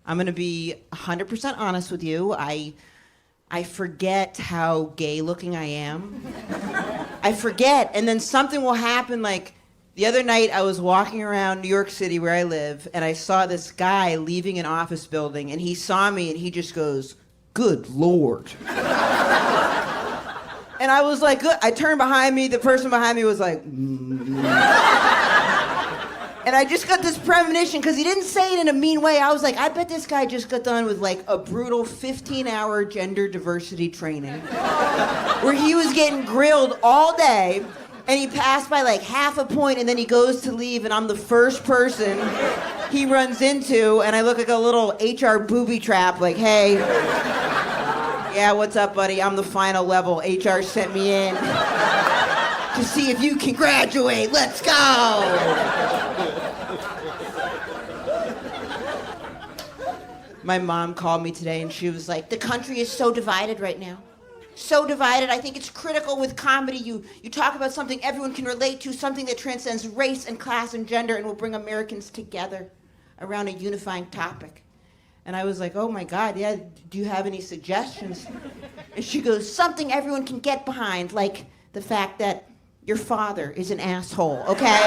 I'm gonna be 100% honest with you. I forget how gay looking I am. I forget, and then something will happen. Like the other night, I was walking around New York City where I live, and I saw this guy leaving an office building, and he saw me, and he just goes, "Good Lord." And I was like, good. I turned behind me, the person behind me was like, And I just got this premonition, because he didn't say it in a mean way. I was like, I bet this guy just got done with like a brutal 15-hour gender diversity training where he was getting grilled all day, and he passed by like half a point, and then he goes to leave, and I'm the first person he runs into, and I look like a little HR booby trap, like, hey, yeah, what's up, buddy? I'm the final level. HR sent me in to see if you can graduate. Let's go. My mom called me today and she was like, the country is so divided right now. So divided. I think it's critical with comedy. You talk about something everyone can relate to, something that transcends race and class and gender and will bring Americans together around a unifying topic. And I was like, oh my God, yeah, do you have any suggestions? And she goes, something everyone can get behind, like the fact that your father is an asshole, okay?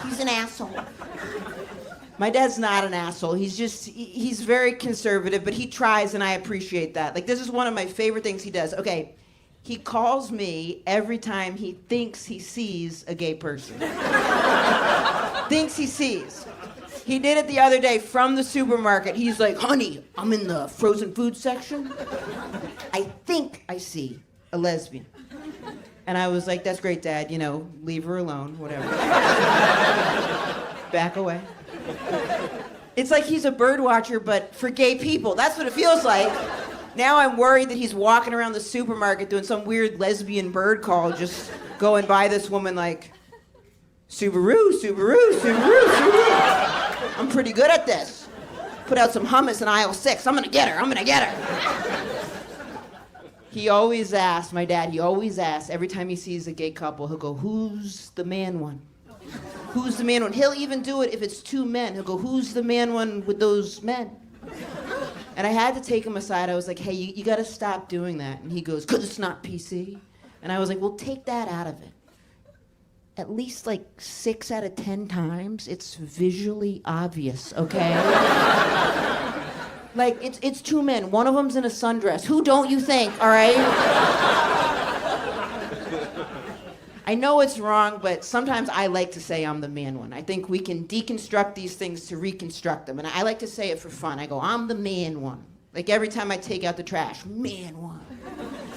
He's an asshole. My dad's not an asshole. He's very conservative, but he tries, and I appreciate that. Like, this is one of my favorite things he does. Okay, he calls me every time he thinks he sees a gay person. Thinks he sees. He did it the other day from the supermarket. He's like, honey, I'm in the frozen food section. I think I see a lesbian. And I was like, that's great, Dad. You know, leave her alone, whatever. Back away. It's like he's a bird watcher, but for gay people. That's what it feels like. Now I'm worried that he's walking around the supermarket doing some weird lesbian bird call, just going by this woman like, Subaru, Subaru, Subaru, Subaru. I'm pretty good at this. Put out some hummus in aisle 6. I'm gonna get her, I'm gonna get her. He always asks, my dad, every time he sees a gay couple, he'll go, who's the man one? Who's the man one? He'll even do it if it's two men. He'll go, who's the man one with those men? And I had to take him aside. I was like, hey, you gotta stop doing that. And he goes, because it's not PC. And I was like, well, take that out of it. At least like 6 out of 10 times, it's visually obvious, okay? Like, it's two men. One of them's in a sundress. Who don't you think, all right? I know it's wrong, but sometimes I like to say I'm the man one. I think we can deconstruct these things to reconstruct them. And I like to say it for fun. I go, I'm the man one. Like every time I take out the trash, man one.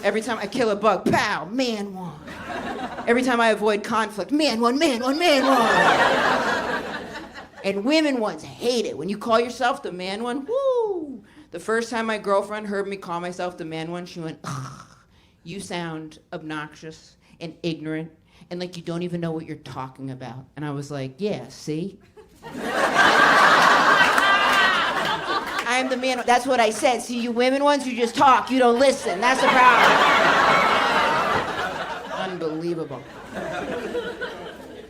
Every time I kill a bug, pow, man one. Every time I avoid conflict, man one, man one, man one. And women ones hate it. When you call yourself the man one, woo! The first time my girlfriend heard me call myself the man one, she went, ugh, you sound obnoxious and ignorant, and like you don't even know what you're talking about. And I was like, yeah, see? I'm the man. That's what I said. See, you women ones, you just talk, you don't listen. That's the problem. Unbelievable.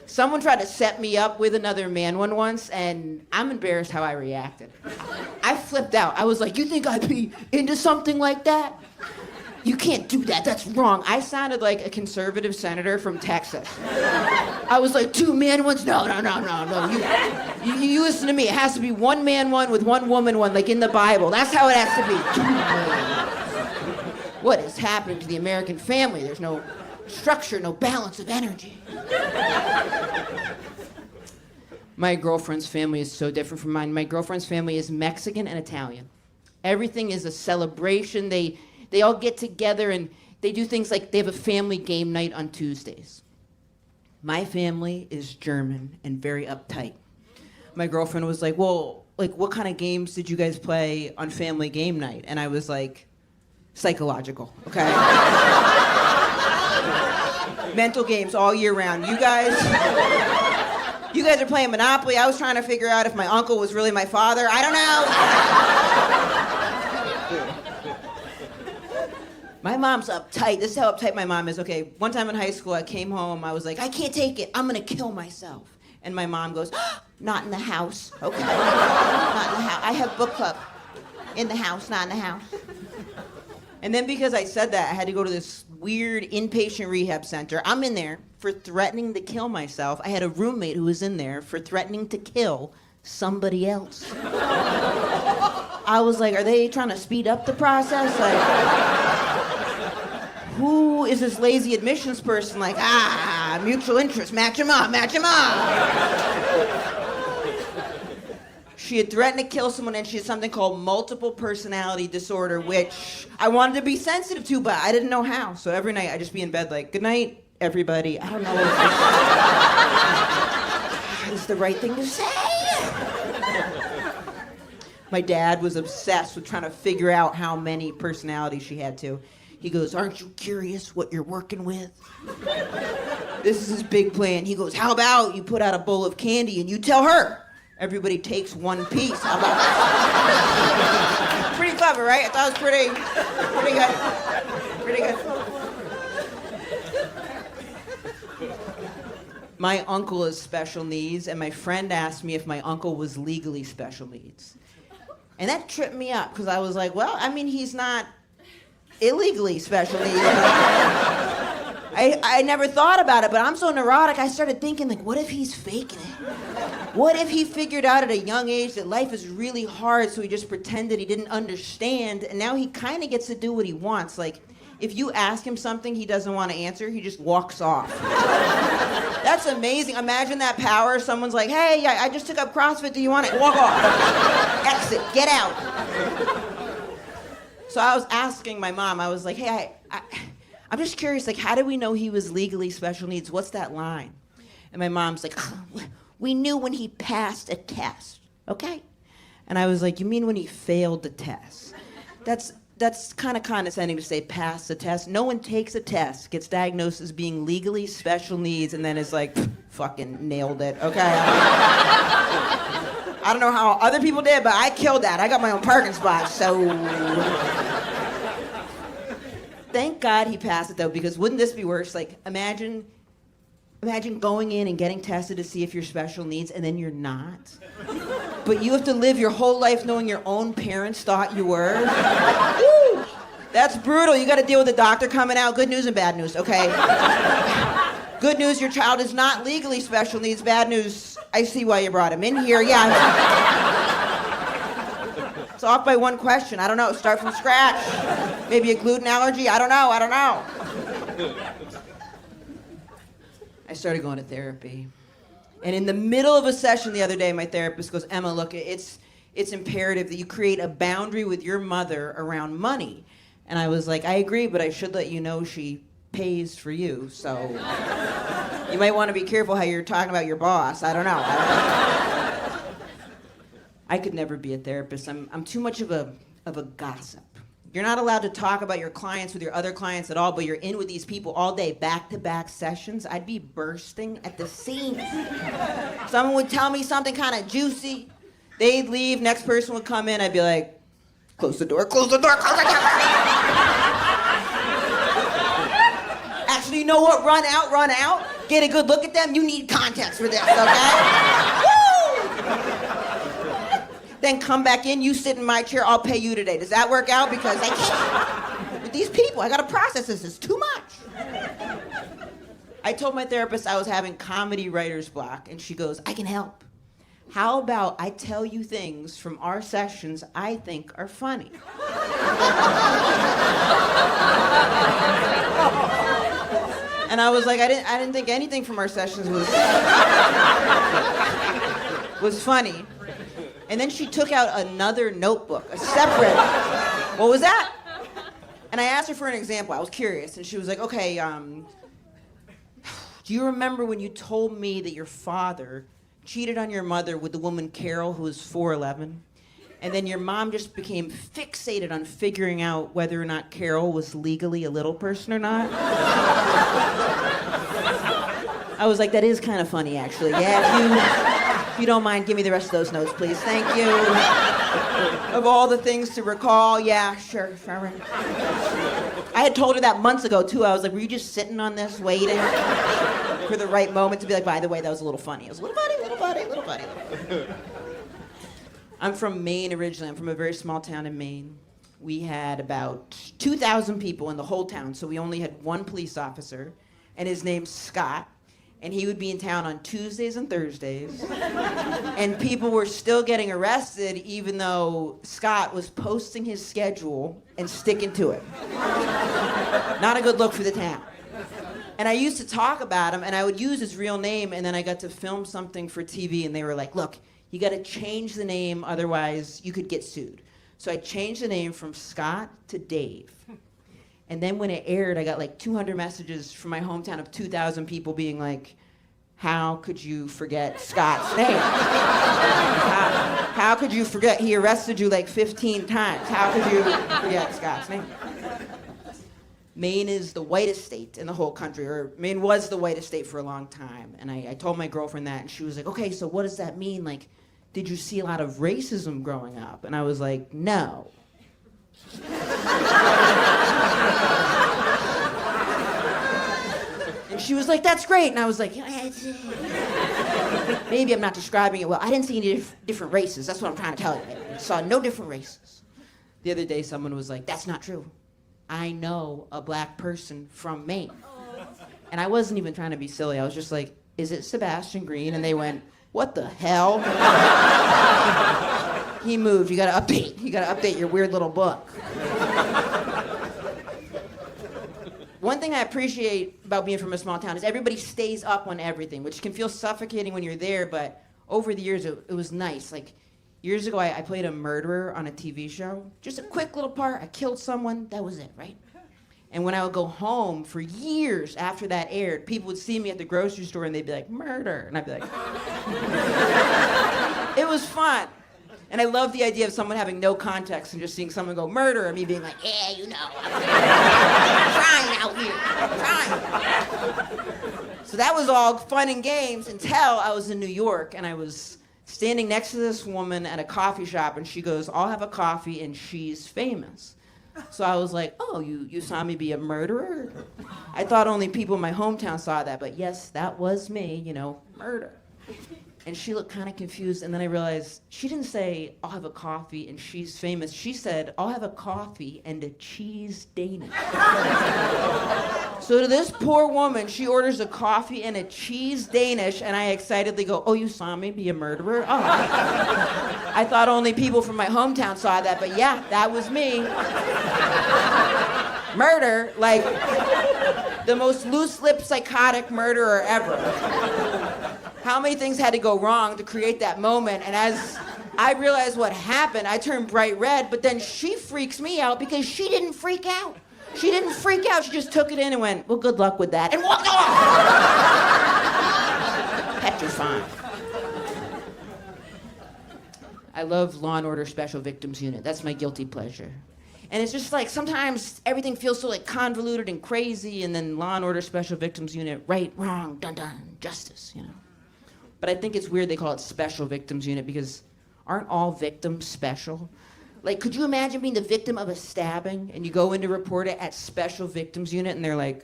Someone tried to set me up with another man one once, and I'm embarrassed how I reacted. I flipped out. I was like, you think I'd be into something like that? You can't do that, that's wrong. I sounded like a conservative senator from Texas. I was like, two man ones? No. You listen to me, it has to be one man one with one woman one, like in the Bible. That's how it has to be. What is happening to the American family? There's no structure, no balance of energy. My girlfriend's family is so different from mine. My girlfriend's family is Mexican and Italian. Everything is a celebration. They all get together and they do things like they have a family game night on Tuesdays. My family is German and very uptight. My girlfriend was like, well, like what kind of games did you guys play on family game night? And I was like, psychological, okay? Mental games all year round. You guys are playing Monopoly. I was trying to figure out if my uncle was really my father. I don't know. My mom's uptight. This is how uptight my mom is. Okay, one time in high school, I came home. I was like, I can't take it. I'm going to kill myself. And my mom goes, not in the house. Okay. Not in the house. I have book club in the house, not in the house. And then because I said that, I had to go to this weird inpatient rehab center. I'm in there for threatening to kill myself. I had a roommate who was in there for threatening to kill somebody else. I was like, are they trying to speed up the process? Like, who is this lazy admissions person? Like, mutual interest, match him up, match him up. She had threatened to kill someone, and she had something called multiple personality disorder, which I wanted to be sensitive to, but I didn't know how. So every night I'd just be in bed like, good night, everybody. I don't know if this is the right thing to say. My dad was obsessed with trying to figure out how many personalities she had to. He goes, aren't you curious what you're working with? This is his big plan. He goes, how about you put out a bowl of candy and you tell her? Everybody takes one piece. How about that? Pretty clever, right? I thought it was pretty good. My uncle has special needs, and my friend asked me if my uncle was legally special needs. And that tripped me up, because I was like, well, I mean, he's not illegally special needs. I never thought about it, but I'm so neurotic, I started thinking, like, what if he's faking it? What if he figured out at a young age that life is really hard, so he just pretended he didn't understand, and now he kind of gets to do what he wants. Like, if you ask him something he doesn't want to answer, he just walks off. That's amazing. Imagine that power. Someone's like, hey, I just took up CrossFit. Do you want it? Walk off. Exit. Get out. So I was asking my mom, I was like, hey, I'm just curious, like, how do we know he was legally special needs? What's that line? And my mom's like, we knew when he passed a test, okay? And I was like, you mean when he failed the test? That's kind of condescending to say pass the test. No one takes a test, gets diagnosed as being legally special needs, and then is like, fucking nailed it, okay? I don't know how other people did, but I killed that. I got my own parking spot, so... Thank God he passed it, though, because wouldn't this be worse? Like, imagine going in and getting tested to see if you're special needs, and then you're not. But you have to live your whole life knowing your own parents thought you were. Woo! That's brutal. You got to deal with the doctor coming out. Good news and bad news, okay? Good news, your child is not legally special needs. Bad news, I see why you brought him in here. Yeah. It's off by one question. I don't know. Start from scratch. Maybe a gluten allergy. I don't know. I started going to therapy. And in the middle of a session the other day, my therapist goes, Emma, look, it's imperative that you create a boundary with your mother around money. And I was like, I agree, but I should let you know she pays for you, so you might want to be careful how you're talking about your boss. I don't know. I could never be a therapist. I'm too much of a gossip. You're not allowed to talk about your clients with your other clients at all, but you're in with these people all day, back-to-back sessions. I'd be bursting at the seams. Someone would tell me something kind of juicy. They'd leave, next person would come in, I'd be like, close the door, close the door, close the door. Actually, you know what? Run out. Get a good look at them. You need context for this, okay? Woo! Then come back in, you sit in my chair, I'll pay you today. Does that work out? Because I can't. With these people, I gotta process this. It's too much. I told my therapist I was having comedy writer's block, and she goes, I can help. How about I tell you things from our sessions I think are funny? And I was like, I didn't think anything from our sessions was funny. And then she took out another notebook, a separate. What was that? And I asked her for an example. I was curious, and she was like, okay, do you remember when you told me that your father cheated on your mother with the woman Carol, who was 4'11"? And then your mom just became fixated on figuring out whether or not Carol was legally a little person or not? I was like, that is kind of funny, actually. Yeah, if you don't mind, give me the rest of those notes, please. Thank you. Of all the things to recall, yeah, sure. I had told her that months ago, too. I was like, were you just sitting on this, waiting for the right moment to be like, by the way, that was a little funny. I was little funny. I'm from Maine originally. I'm from a very small town in Maine. We had about 2,000 people in the whole town, so we only had one police officer, and his name's Scott. And he would be in town on Tuesdays and Thursdays. And people were still getting arrested even though Scott was posting his schedule and sticking to it. Not a good look for the town. And I used to talk about him, and I would use his real name, and then I got to film something for TV, and they were like, look, you got to change the name, otherwise you could get sued. So I changed the name from Scott to Dave. And then when it aired, I got like 200 messages from my hometown of 2,000 people being like, how could you forget Scott's name? How could you forget? He arrested you like 15 times. How could you forget Scott's name? Maine is the whitest state in the whole country, or Maine was the whitest state for a long time. And I told my girlfriend that, and she was like, okay, so what does that mean? Like, did you see a lot of racism growing up? And I was like, no. And she was like, that's great. And I was like, maybe I'm not describing it well. I didn't see any different races. That's what I'm trying to tell you. I saw no different races. The other day, someone was like, that's not true. I know a black person from Maine. And I wasn't even trying to be silly. I was just like, is it Sebastian Green? And they went, what the hell? He moved. You gotta update. You gotta update your weird little book. One thing I appreciate about being from a small town is everybody stays up on everything, which can feel suffocating when you're there, but over the years, it was nice. Like, years ago, I played a murderer on a TV show. Just a quick little part. I killed someone. That was it, right? And when I would go home for years after that aired, people would see me at the grocery store and they'd be like, murder. And I'd be like, it was fun. And I love the idea of someone having no context and just seeing someone go murder and me being like, yeah, you know, I'm trying out here. I'm trying. So that was all fun and games until I was in New York and I was standing next to this woman at a coffee shop and she goes, I'll have a coffee and she's famous. So I was like, oh, you saw me be a murderer? I thought only people in my hometown saw that, but yes, that was me, you know, murder. And she looked kind of confused, and then I realized she didn't say, I'll have a coffee and she's famous. She said, I'll have a coffee and a cheese Danish. So to this poor woman, she orders a coffee and a cheese Danish, and I excitedly go, oh, you saw me be a murderer? Oh. I thought only people from my hometown saw that, but yeah, that was me. Murder, like the most loose-lipped psychotic murderer ever. How many things had to go wrong to create that moment? And as I realized what happened, I turned bright red, but then she freaks me out because she didn't freak out. She didn't freak out. She just took it in and went, well, good luck with that, and walked off. Petrified. I love Law and Order Special Victims Unit. That's my guilty pleasure. And it's just like sometimes everything feels so like convoluted and crazy, and then Law and Order Special Victims Unit, right, wrong, dun dun, justice, you know. But I think it's weird they call it Special Victims Unit because aren't all victims special? Like, could you imagine being the victim of a stabbing and you go in to report it at Special Victims Unit and they're like,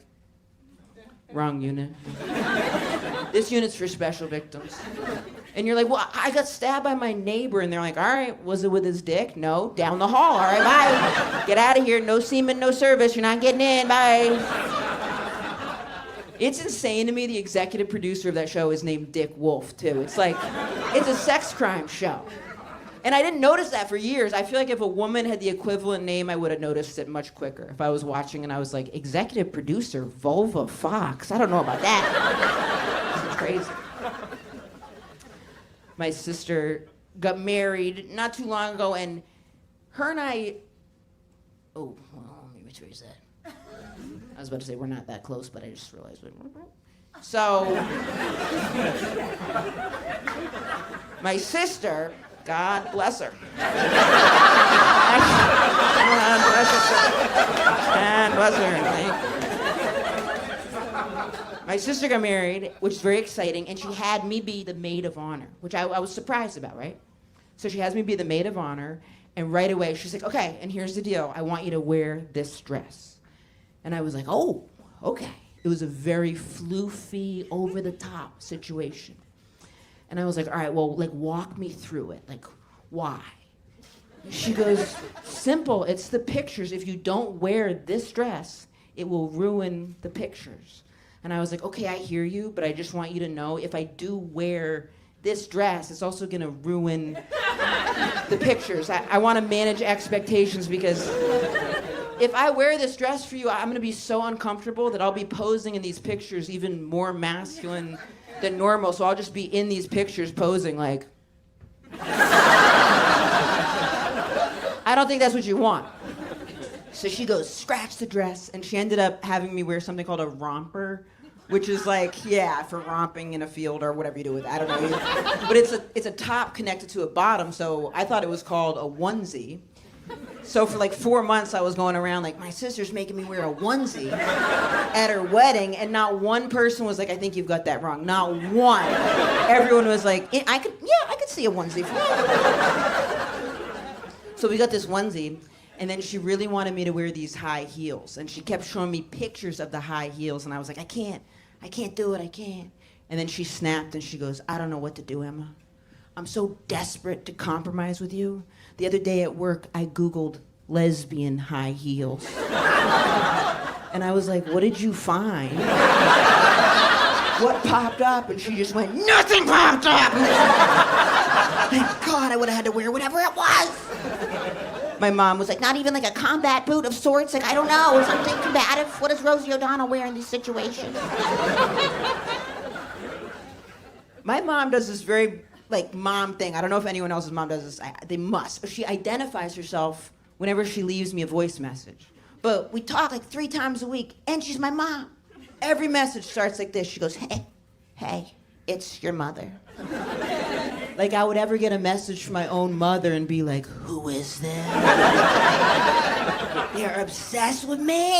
wrong unit. This unit's for special victims. And you're like, well, I got stabbed by my neighbor. And they're like, all right, was it with his dick? No, down the hall. All right, bye. Get out of here. No semen, no service. You're not getting in. Bye. It's insane to me the executive producer of that show is named Dick Wolf, too. It's like, it's a sex crime show. And I didn't notice that for years. I feel like if a woman had the equivalent name, I would have noticed it much quicker. If I was watching and I was like, executive producer, Vulva Fox. I don't know about that. It's crazy. My sister got married not too long ago, and her and I... Oh, well, let me rephrase that. I was about to say we're not that close, but I just realized... So... my sister... God bless her. God bless her. My sister got married, which is very exciting, and she had me be the maid of honor, which I was surprised about, right? So she has me be the maid of honor, and right away she's like, okay, and here's the deal. I want you to wear this dress. And I was like, oh, okay. It was a very floofy, over-the-top situation. And I was like, all right, well, like, walk me through it. Like, why? She goes, simple, it's the pictures. If you don't wear this dress, it will ruin the pictures. And I was like, okay, I hear you, but I just want you to know if I do wear this dress, it's also gonna ruin the pictures. I wanna manage expectations because if I wear this dress for you, I'm gonna be so uncomfortable that I'll be posing in these pictures even more masculine than normal, so I'll just be in these pictures posing like... I don't think that's what you want. So she goes, scratch the dress, and she ended up having me wear something called a romper, which is like, yeah, for romping in a field or whatever you do with it. I don't know. But it's a top connected to a bottom, so I thought it was called a onesie. So for like 4 months, I was going around like, my sister's making me wear a onesie at her wedding, and not one person was like, I think you've got that wrong. Not one. Everyone was like, I could see a onesie for you. So we got this onesie, and then she really wanted me to wear these high heels, and she kept showing me pictures of the high heels, and I was like, I can't do it, I can't. And then she snapped, and she goes, I don't know what to do, Emma. I'm so desperate to compromise with you. The other day at work, I Googled lesbian high heels. And I was like, what did you find? What popped up? And she just went, nothing popped up! Thank God I would have had to wear whatever it was. My mom was like, not even like a combat boot of sorts? Like, I don't know, or something combative? What does Rosie O'Donnell wear in these situations? My mom does this very, like, mom thing. I don't know if anyone else's mom does this. They must. She identifies herself whenever she leaves me a voice message. But we talk like 3 times a week, and she's my mom. Every message starts like this. She goes, hey, it's your mother. Like I would ever get a message from my own mother and be like, who is this? They're obsessed with me.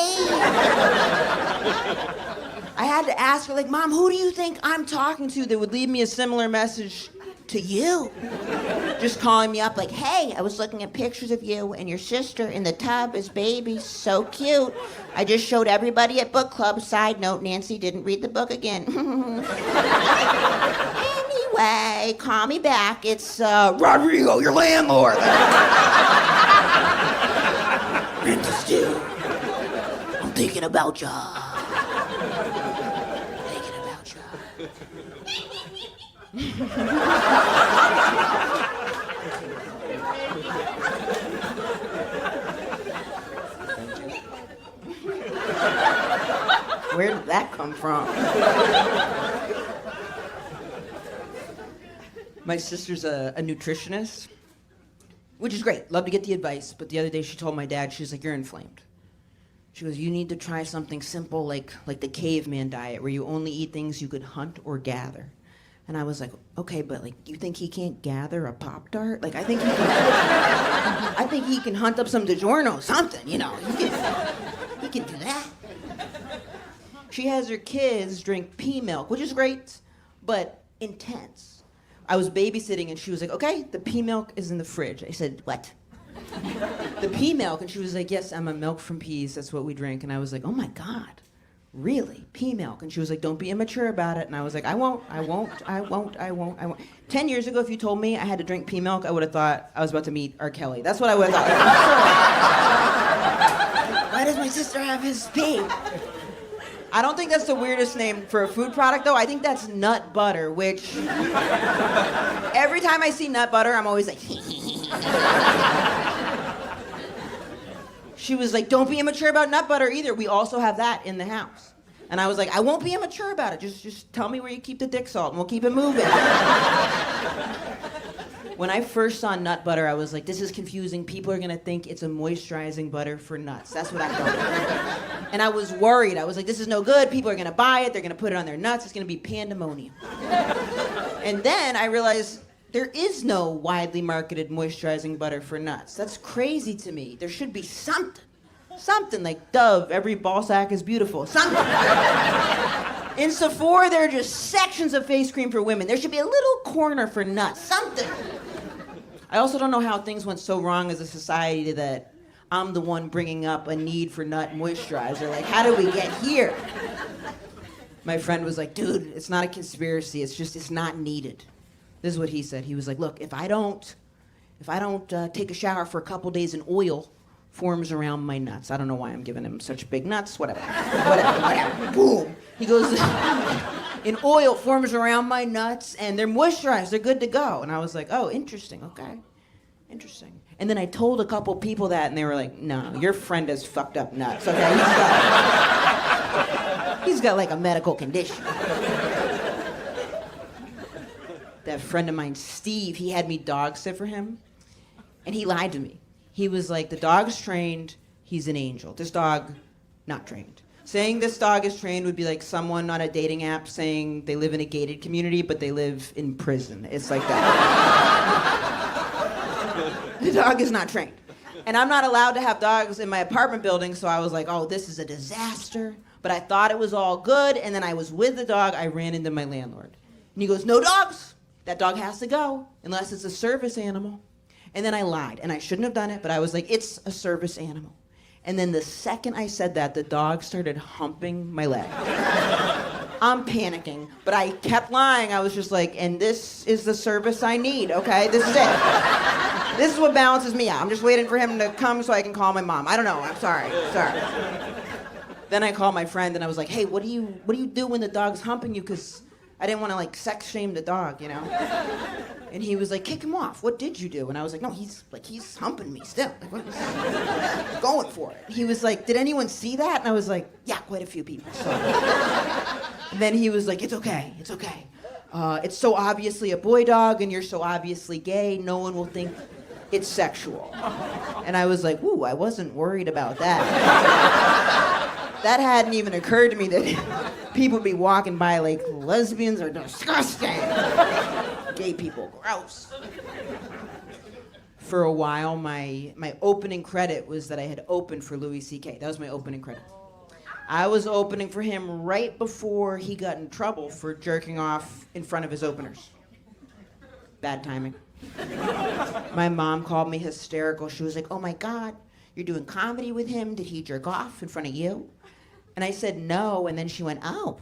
I had to ask her, like, Mom, who do you think I'm talking to that would leave me a similar message to you? Just calling me up like, hey, I was looking at pictures of you and your sister in the tub as babies. So cute. I just showed everybody at book club. Side note, Nancy didn't read the book again. Anyway, call me back. It's Rodrigo, your landlord. Rent is due. I'm thinking about ya. Where did that come from? My sister's a nutritionist, which is great. Love to get the advice. But the other day she told my dad, she's like, you're inflamed. She goes, you need to try something simple like the caveman diet where you only eat things you could hunt or gather. And I was like, okay, but like, you think he can't gather a Pop-Tart? Like, I think he can hunt up some DiGiorno, something, you know. He can do that. She has her kids drink pea milk, which is great, but intense. I was babysitting and she was like, okay, the pea milk is in the fridge. I said, what? The pea milk? And she was like, yes, Emma, milk from peas, that's what we drink. And I was like, oh my God. Really? Pea milk? And she was like, don't be immature about it. And I was like, I won't. 10 years ago, if you told me I had to drink pea milk, I would have thought I was about to meet R. Kelly. That's what I would have thought. Why does my sister have his pee? I don't think that's the weirdest name for a food product, though. I think that's nut butter, which every time I see nut butter, I'm always like, She was like, don't be immature about nut butter either. We also have that in the house. And I was like, I won't be immature about it. Just tell me where you keep the dick salt and we'll keep it moving. When I first saw nut butter, I was like, this is confusing. People are gonna think it's a moisturizing butter for nuts. That's what I thought. And I was worried. I was like, this is no good. People are gonna buy it. They're gonna put it on their nuts. It's gonna be pandemonium. And then I realized there is no widely marketed moisturizing butter for nuts. That's crazy to me. There should be something. Something like Dove, every ball sack is beautiful. Something. In Sephora, there are just sections of face cream for women. There should be a little corner for nuts. Something. I also don't know how things went so wrong as a society that I'm the one bringing up a need for nut moisturizer. Like, how did we get here? My friend was like, dude, it's not a conspiracy. It's not needed. This is what he said. He was like, look, if I don't if I don't take a shower for a couple days and oil forms around my nuts. I don't know why I'm giving him such big nuts, whatever. Whatever. Boom. He goes, in oil forms around my nuts and they're moisturized, they're good to go. And I was like, oh, interesting, okay. Interesting. And then I told a couple people that and they were like, no, your friend has fucked up nuts, okay? He's got like a medical condition. That friend of mine, Steve, he had me dog sit for him and he lied to me. He was like, the dog's trained, he's an angel. This dog, not trained. Saying this dog is trained would be like someone on a dating app saying they live in a gated community, but they live in prison. It's like that. The dog is not trained. And I'm not allowed to have dogs in my apartment building, so I was like, oh, this is a disaster. But I thought it was all good, and then I was with the dog, I ran into my landlord. And he goes, no dogs. That dog has to go, unless it's a service animal. And then I lied, and I shouldn't have done it, but I was like, it's a service animal. And then the second I said that, the dog started humping my leg. I'm panicking, but I kept lying. I was just like, and this is the service I need, okay? This is it. This is what balances me out. I'm just waiting for him to come so I can call my mom. I don't know, I'm sorry. Then I called my friend, and I was like, hey, what do you do when the dog's humping you? Because I didn't want to like sex shame the dog, you know? And he was like, kick him off. What did you do? And I was like, no, he's humping me still. Like, what was going for it? He was like, did anyone see that? And I was like, yeah, quite a few people. So. And then he was like, it's okay. It's so obviously a boy dog and you're so obviously gay, no one will think it's sexual. And I was like, ooh, I wasn't worried about that. That hadn't even occurred to me that people would be walking by like, lesbians are disgusting. Gay people, gross. For a while, my opening credit was that I had opened for Louis C.K. That was my opening credit. I was opening for him right before he got in trouble for jerking off in front of his openers. Bad timing. My mom called me hysterical. She was like, oh my God, you're doing comedy with him? Did he jerk off in front of you? And I said no, and then she went, oh,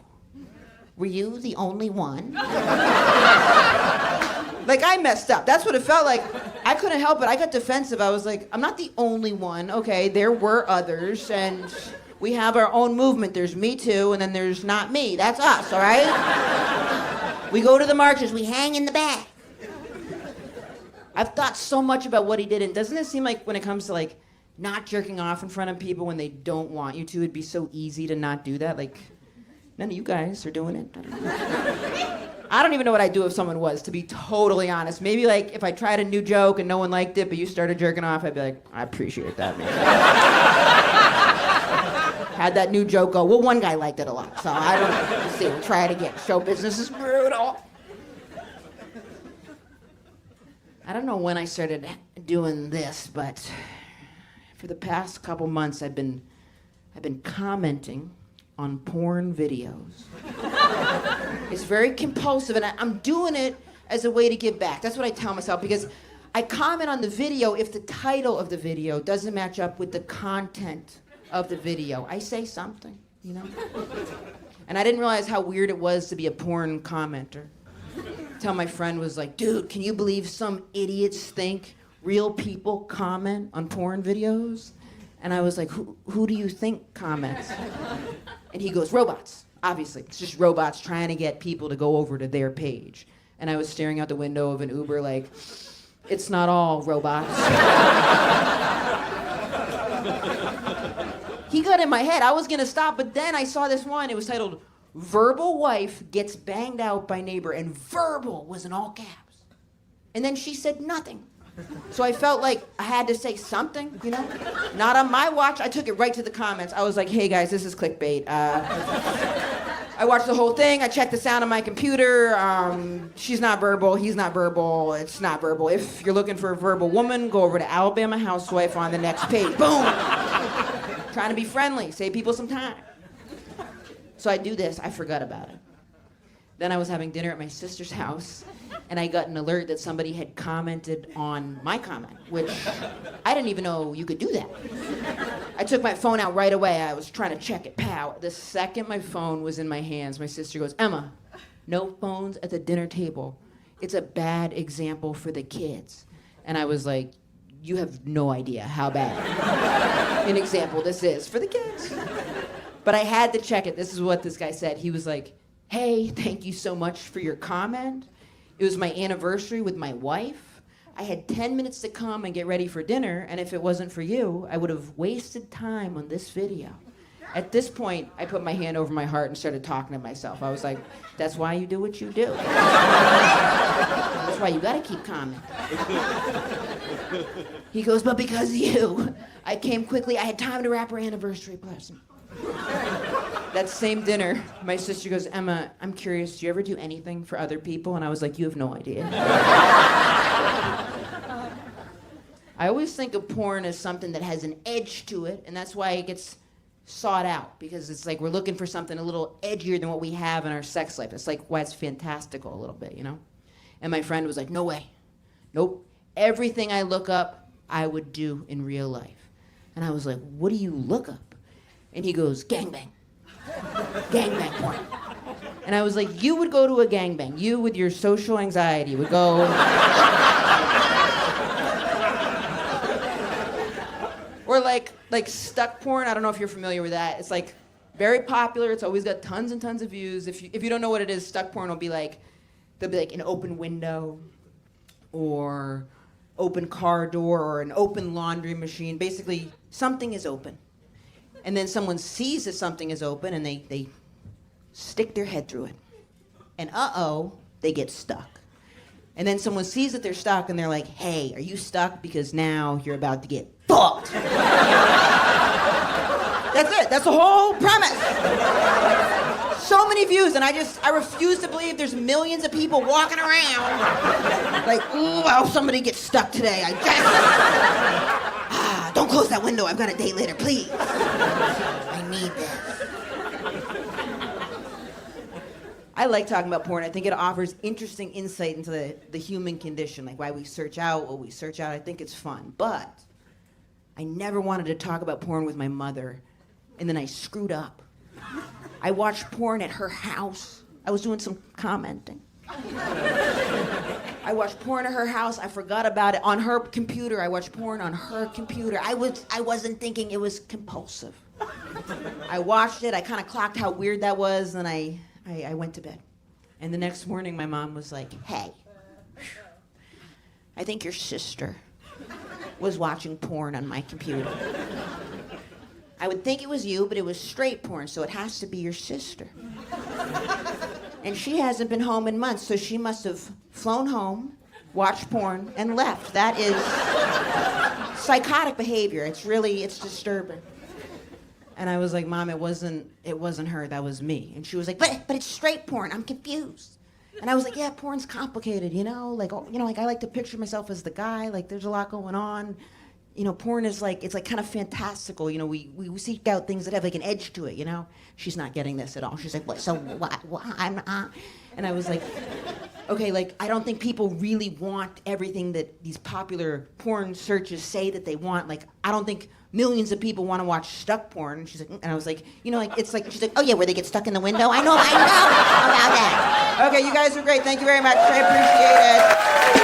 were you the only one? Like, I messed up. That's what it felt like. I couldn't help it. I got defensive. I was like, I'm not the only one, okay? There were others, and we have our own movement. There's Me Too, and then there's not me. That's us, all right? We go to the marches. We hang in the back. I've thought so much about what he did, and doesn't it seem like when it comes to, like, not jerking off in front of people when they don't want you to, it'd be so easy to not do that? Like, none of you guys are doing it. I don't even know what I'd do if someone was, to be totally honest. Maybe, like, if I tried a new joke and no one liked it, but you started jerking off, I'd be like, I appreciate that, man. Had that new joke go, well, one guy liked it a lot, so I don't know. Let's see, we'll try it again. Show business is brutal. I don't know when I started doing this, but for the past couple months, I've been commenting on porn videos. It's very compulsive, and I'm doing it as a way to give back. That's what I tell myself, because I comment on the video if the title of the video doesn't match up with the content of the video. I say something, you know? And I didn't realize how weird it was to be a porn commenter. Until my friend was like, dude, can you believe some idiots think real people comment on porn videos? And I was like, who do you think comments? And he goes, robots. Obviously, it's just robots trying to get people to go over to their page. And I was staring out the window of an Uber like, it's not all robots. He got in my head. I was gonna stop, but then I saw this one. It was titled, Verbal Wife Gets Banged Out by Neighbor, and verbal was in all caps. And then she said nothing. So I felt like I had to say something, you know? Not on my watch. I took it right to the comments. I was like, hey guys, this is clickbait. I watched the whole thing. I checked the sound on my computer. She's not verbal. He's not verbal. It's not verbal. If you're looking for a verbal woman, go over to Alabama Housewife on the next page. Boom! Trying to be friendly. Save people some time. So I do this. I forgot about it. Then I was having dinner at my sister's house, and I got an alert that somebody had commented on my comment, which I didn't even know you could do that. I took my phone out right away. I was trying to check it. Pow. The second my phone was in my hands, my sister goes, Emma, no phones at the dinner table. It's a bad example for the kids. And I was like, you have no idea how bad an example this is for the kids. But I had to check it. This is what this guy said. He was like, hey, thank you so much for your comment. It was my anniversary with my wife. I had 10 minutes to come and get ready for dinner, and if it wasn't for you, I would have wasted time on this video. At this point, I put my hand over my heart and started talking to myself. I was like, that's why you do what you do. That's why you gotta keep commenting. He goes, but because of you, I came quickly. I had time to wrap her anniversary present. That same dinner, my sister goes, Emma, I'm curious, do you ever do anything for other people? And I was like, you have no idea. I always think of porn as something that has an edge to it, and that's why it gets sought out, because it's like we're looking for something a little edgier than what we have in our sex life. It's like why it's fantastical a little bit, you know? And my friend was like, no way. Nope. Everything I look up, I would do in real life. And I was like, what do you look up? And he goes, gangbang. Gangbang porn. And I was like, you would go to a gangbang. You with your social anxiety would go. Or like stuck porn. I don't know if you're familiar with that. It's like very popular. It's always got tons and tons of views. If you don't know what it is, stuck porn will be like, there'll be like an open window or open car door or an open laundry machine. Basically, something is open. And then someone sees that something is open and they stick their head through it. And they get stuck. And then someone sees that they're stuck and they're like, hey, are you stuck? Because now you're about to get fucked. That's it. That's the whole premise. So many views, and I refuse to believe there's millions of people walking around like, ooh, I hope somebody gets stuck today. I guess. Don't close that window. I've got a date later, please. I need this. I like talking about porn. I think it offers interesting insight into the human condition, like why we search out what we search out. I think it's fun. But I never wanted to talk about porn with my mother, and then I screwed up. I watched porn at her house. I was doing some commenting. I watched porn at her house. I forgot about it. On her computer, I watched porn on her computer. I wasn't thinking it was compulsive. I watched it. I kind of clocked how weird that was, and I went to bed. And the next morning, my mom was like, hey, I think your sister was watching porn on my computer. I would think it was you, but it was straight porn, so it has to be your sister. And she hasn't been home in months, so she must have flown home, watched porn, and left. That is psychotic behavior. It's disturbing. And I was like, Mom, it wasn't her, that was me. And she was like, but it's straight porn, I'm confused. And I was like, yeah, porn's complicated, like I like to picture myself as the guy, like there's a lot going on. Porn is like, it's like kind of fantastical, we seek out things that have like an edge to it, She's not getting this at all. She's like, what, so what, And I was like, okay, like, I don't think people really want everything that these popular porn searches say that they want. Like, I don't think millions of people want to watch stuck porn. And she's like, and I was like, it's like, she's like, oh yeah, where they get stuck in the window? I know about that. Okay, you guys are great. Thank you very much. I appreciate it.